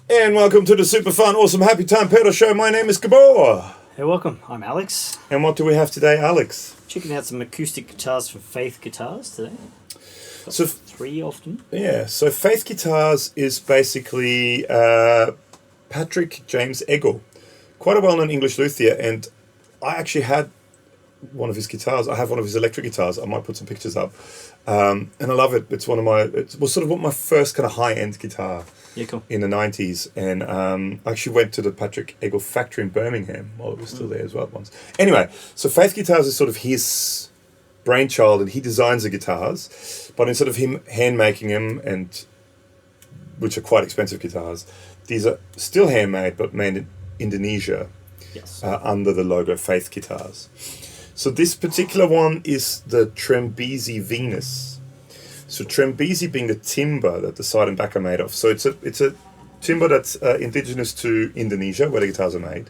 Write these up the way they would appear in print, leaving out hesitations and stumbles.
And welcome to the super fun, awesome, happy time pedal show. My name is Gabor. Hey, welcome. I'm Alex. And what do we have today, Alex? Checking out some acoustic guitars from Faith Guitars today. Got So, three often. yeah, so Faith Guitars is basically Patrick James Eggle, quite a well-known English luthier, and I actually had one of his guitars. I have one of his electric guitars. I might put some pictures up. And I love it. It was sort of my first kind of high-end guitar. Yeah, cool. In the 90s, and I actually went to the Patrick Eggle factory in Birmingham while it was still there as well once. Anyway, so Faith Guitars is sort of his brainchild, and he designs the guitars, but instead of him hand-making them, and which are quite expensive guitars, these are still handmade, but made in Indonesia. Yes. Under the logo Faith Guitars. So this particular one is the Trembesi Venus. So Trembesi being the timber that the side and back are made of. So it's a timber that's indigenous to Indonesia, where the guitars are made,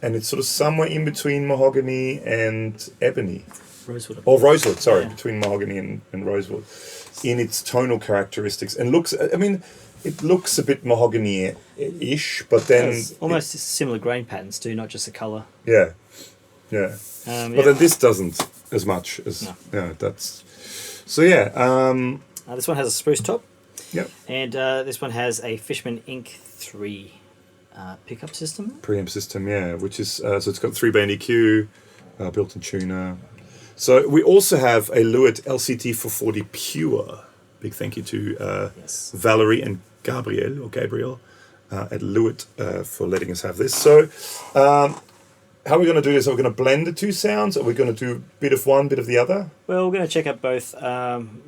and it's sort of somewhere in between mahogany and ebony. Rosewood. Or rosewood, sorry, Yeah. between mahogany and rosewood, in its tonal characteristics, and looks. I mean, it looks a bit mahogany-ish, but then It's almost similar grain patterns too, not just the colour. yeah. But then this doesn't as much as that's. So yeah, this one has a spruce top. Yep. And this one has a Fishman Inc. 3 pickup system. Preamp system, yeah, which is so it's got 3-band EQ, built-in tuner. So we also have a Lewitt LCT 440 Pure. Big thank you to Yes. Valerie and Gabriel at Lewitt for letting us have this. So how are we going to do this? Are we going to blend the two sounds? Are we going to do a bit of one, bit of the other? Well, we're going to check out both.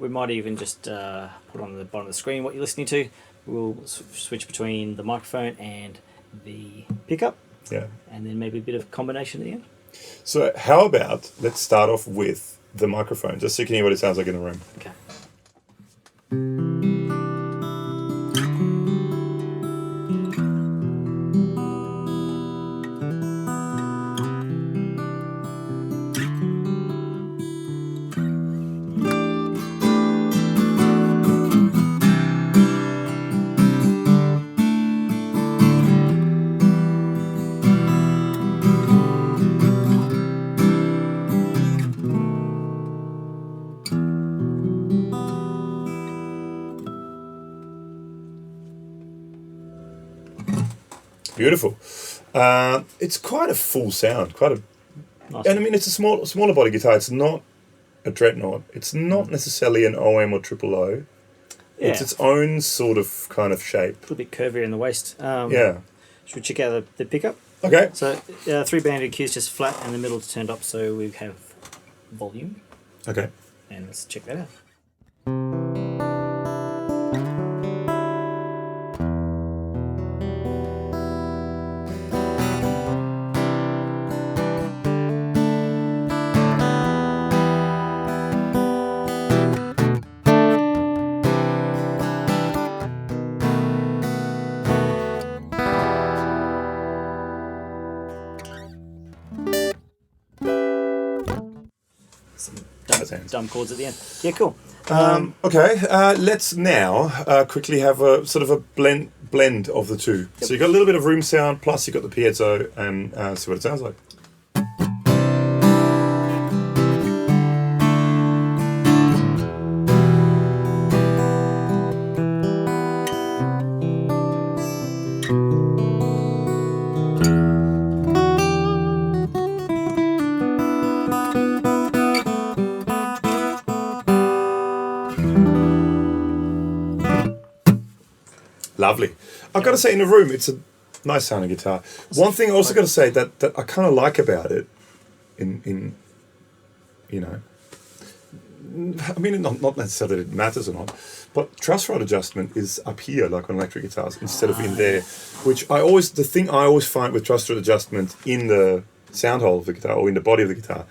We might even just put on the bottom of the screen what you're listening to. We'll switch between the microphone and the pickup. Yeah. And then maybe a bit of combination at the end. So how about, let's start off with the microphone, just so you can hear what it sounds like in the room. Okay. Beautiful. It's quite a full sound, Nice. and I mean, it's a smaller body guitar. It's not a dreadnought. It's not necessarily an OM or triple O. Yeah. It's its own sort of kind of shape. A little bit curvier in the waist. Yeah. Should we check out the pickup? Okay. So 3-band EQ is just flat and the middle's turned up, so we have volume. Okay. And let's check that out. Dumb chords at the end. Yeah, cool. Okay. Let's now quickly have a sort of a blend of the two. Yep. So you got a little bit of room sound, plus you got the piezo, and see what it sounds like. Lovely. I've got to say, in the room, it's a nice sounding guitar. One thing I also got to say that I kind of like about it, in you know, I mean, not necessarily that it matters or not, but truss rod adjustment is up here, like on electric guitars, instead of in there. The thing I always find with truss rod adjustment in the sound hole of the guitar or in the body of the guitar,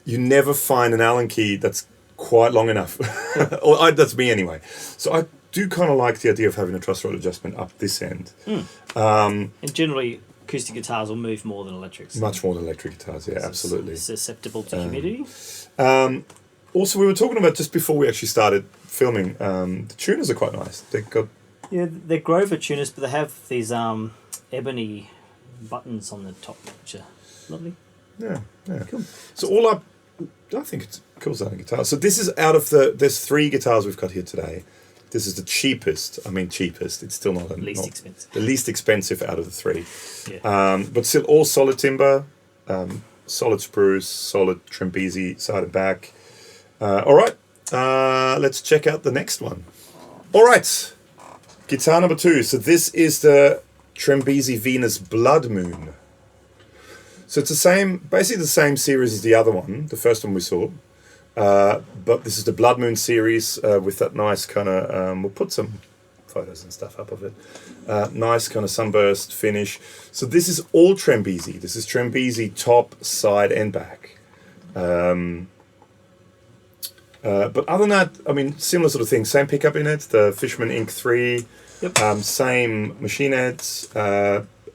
you never find an Allen key that's quite long enough. That's me anyway. So I do kind of like the idea of having a truss rod adjustment up this end. And generally, acoustic guitars will move more than electrics. Much more than electric guitars, yeah, absolutely. Susceptible to humidity. Also, we were talking about just before we actually started filming, the tuners are quite nice. They've got Yeah, they're Grover tuners, but they have these ebony buttons on the top, which are lovely. Yeah, yeah. Cool. So I think it's a cool sounding guitar. So this is there's 3 guitars we've got here today. This is the cheapest. I mean, cheapest. It's still not Expensive. the least expensive out of the 3. Yeah. But still all solid timber, solid spruce, solid Trembesi side and back. All right, let's check out the next one. All right, guitar number 2. So this is the Trembesi Venus Blood Moon. So it's basically the same series as the other one, the first one we saw. But this is the Blood Moon series with that nice kind of, we'll put some photos and stuff up of it. Nice kind of sunburst finish. So this is all Trembesi. This is Trembesi top, side and back. But other than that, I mean, similar sort of thing. Same pickup in it, the Fishman Inc. 3. Yep. Same machine heads,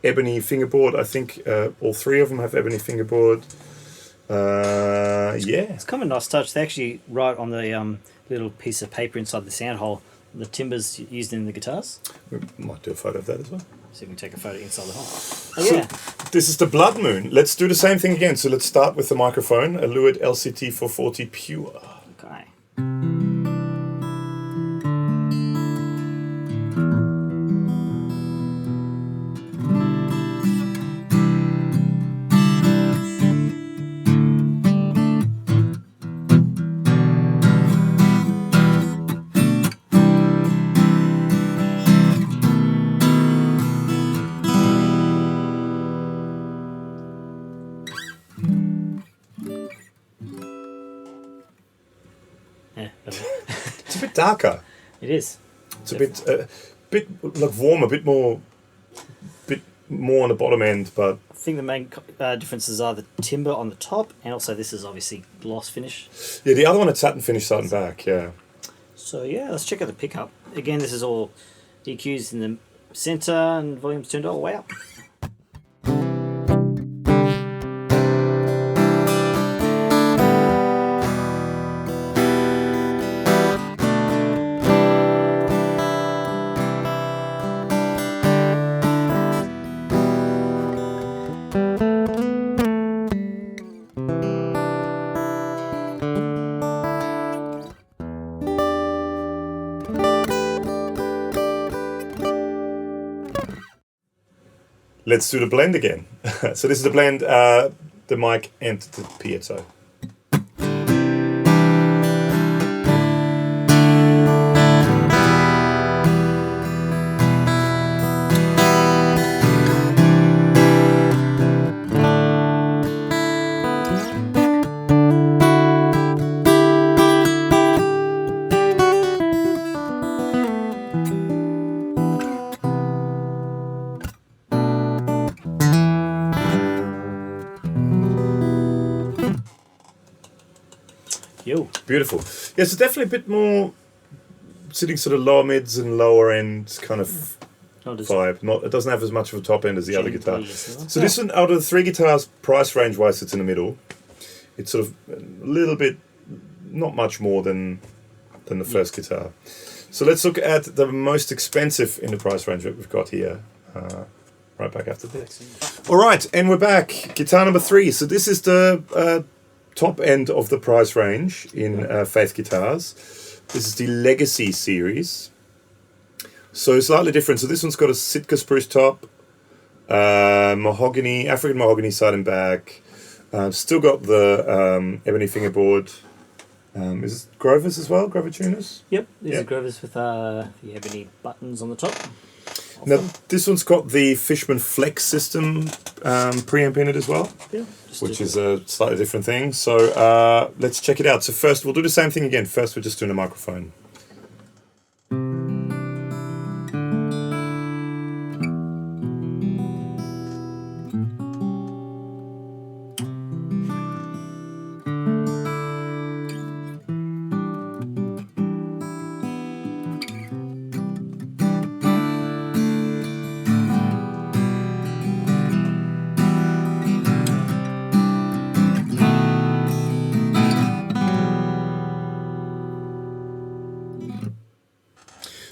ebony fingerboard. I think all 3 of them have ebony fingerboard. Yeah. It's kind of a nice touch. They actually write on the little piece of paper inside the sound hole the timbers used in the guitars. We might do a photo of that as well. So you can take a photo inside the hole. So this is the Blood Moon. Let's do the same thing again. So let's start with the microphone, a Lewitt LCT 440 Pure. Okay. Yeah, It's a bit darker. it is. It's a bit like warm, a bit more on the bottom end, but I think the main differences are the timber on the top, and also this is obviously gloss finish. yeah, the other one had satin finish side and back. Yeah. So yeah, let's check out the pickup. Again, this is all EQs in the center and volumes turned all the way up. Let's do the blend again. So this is the blend, the mic and the piezo. Yo. Beautiful. Yeah, so definitely a bit more sitting sort of lower mids and lower end kind of vibe. It doesn't have as much of a top end as the other guitar. So this one, out of the 3 guitars, price range wise, it's in the middle. It's sort of a little bit, not much more than the first guitar. So let's look at the most expensive in the price range that we've got here. Right back after this. All right, and we're back. Guitar number 3. So this is the top end of the price range in Faith guitars. This is the Legacy series. So slightly different. So this one's got a Sitka spruce top, mahogany, African mahogany side and back. Still got the ebony fingerboard. Is it Grovers as well? Grover tuners? Yep, these are Grovers with the ebony buttons on the top. Now this one's got the Fishman Flex system preamp in it as well. Yeah. Which is a slightly different thing. So let's check it out. So first, we'll do the same thing again. First, we're just doing a microphone.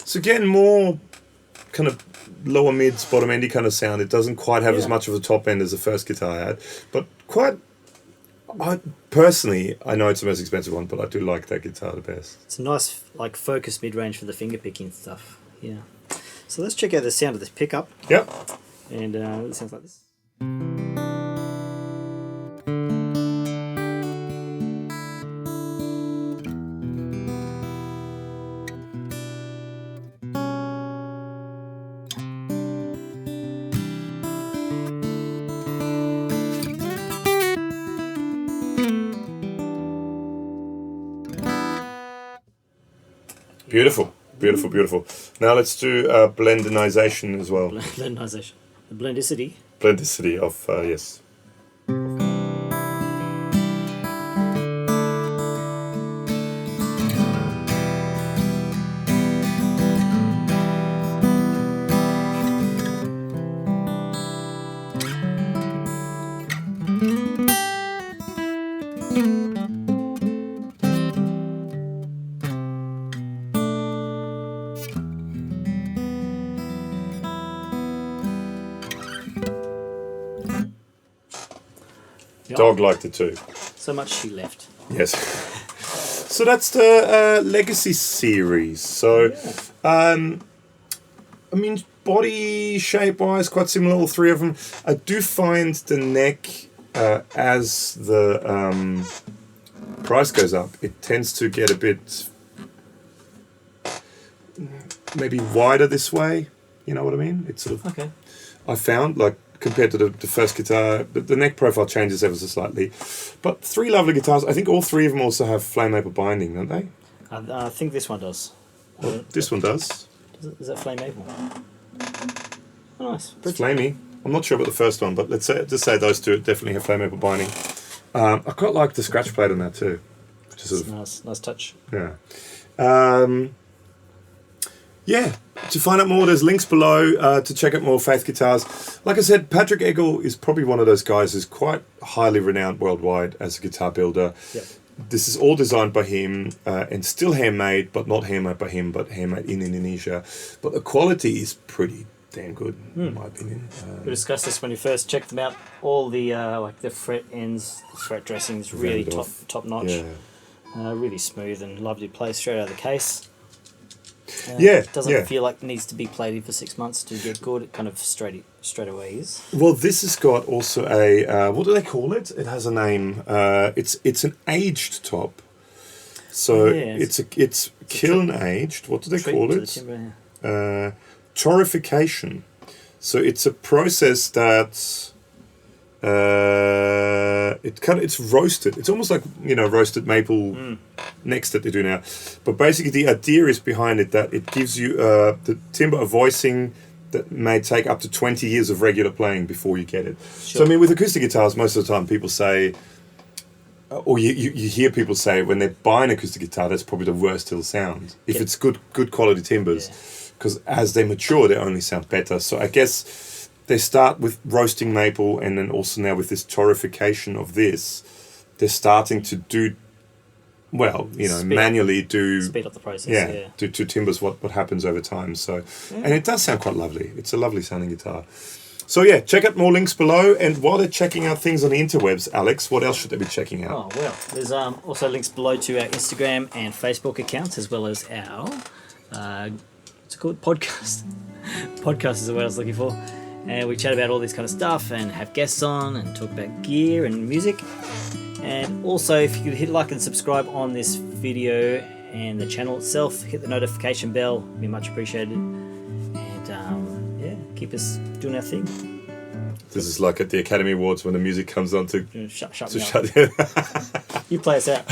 So again, more kind of lower mids, bottom endy kind of sound. It doesn't quite have as much of a top end as the first guitar I had, but personally, I know it's the most expensive one, but I do like that guitar the best. It's a nice, like, focused mid-range for the finger picking stuff. Yeah. So let's check out the sound of this pickup. Yep. And it sounds like this. Beautiful, beautiful, beautiful. Now let's do blendinization as well. Blendinization. The blendicity. Blendicity of, yes. Dog liked it too. So much she left. Yes. So that's the Legacy series. So, I mean, body shape-wise, quite similar, all three of them. I do find the neck, as the price goes up, it tends to get a bit maybe wider this way. You know what I mean? It's sort of... Okay. I found, like, compared to the first guitar, the neck profile changes ever so slightly. But three lovely guitars. I think all three of them also have flame maple binding, don't they? I think this one does. Well, this one does. Is that flame maple? Oh, nice. It's flamey. I'm not sure about the first one, but let's just say those two definitely have flame maple binding. I quite like the scratch plate on that too. Which is sort of, nice touch. Yeah. Yeah, to find out more, there's links below to check out more Faith guitars. Like I said, Patrick Eggle is probably one of those guys who's quite highly renowned worldwide as a guitar builder. Yep. This is all designed by him and still handmade, but not handmade by him, but handmade in Indonesia. But the quality is pretty damn good, in my opinion. We discussed this when we first checked them out. All the like the fret ends, the fret dressings, really top notch. Yeah. Really smooth and lovely to play straight out of the case. Doesn't feel like it needs to be plated for 6 months to get good. It kind of straight away is. Well, this has got also a what do they call it? It has a name. It's an aged top. So it's kiln aged. What do they call it? Torrefication. So it's a process that it's roasted. It's almost like roasted maple necks that they do now. But basically, the idea is behind it that it gives you the timber a voicing that may take up to 20 years of regular playing before you get it. Sure. So I mean, with acoustic guitars, most of the time people say, or you hear people say when they buy an acoustic guitar, that's probably the worst it'll sound if it's good quality timbers, because as they mature, they only sound better. So I guess they start with roasting maple, and then also now with this torrefication of this, they're starting to do, manually speed up the process. Do timbers what happens over time. So, and it does sound quite lovely. It's a lovely sounding guitar. So yeah, check out more links below. And while they're checking out things on the interwebs, Alex, what else should they be checking out? Oh well, there's also links below to our Instagram and Facebook accounts, as well as our what's it called, podcast. Podcast is the word I was looking for. And we chat about all this kind of stuff and have guests on and talk about gear and music. And also, if you could hit like and subscribe on this video and the channel itself, hit the notification bell, it'd be much appreciated. And keep us doing our thing. This is like at the Academy Awards when the music comes on to shut me up. You play us out.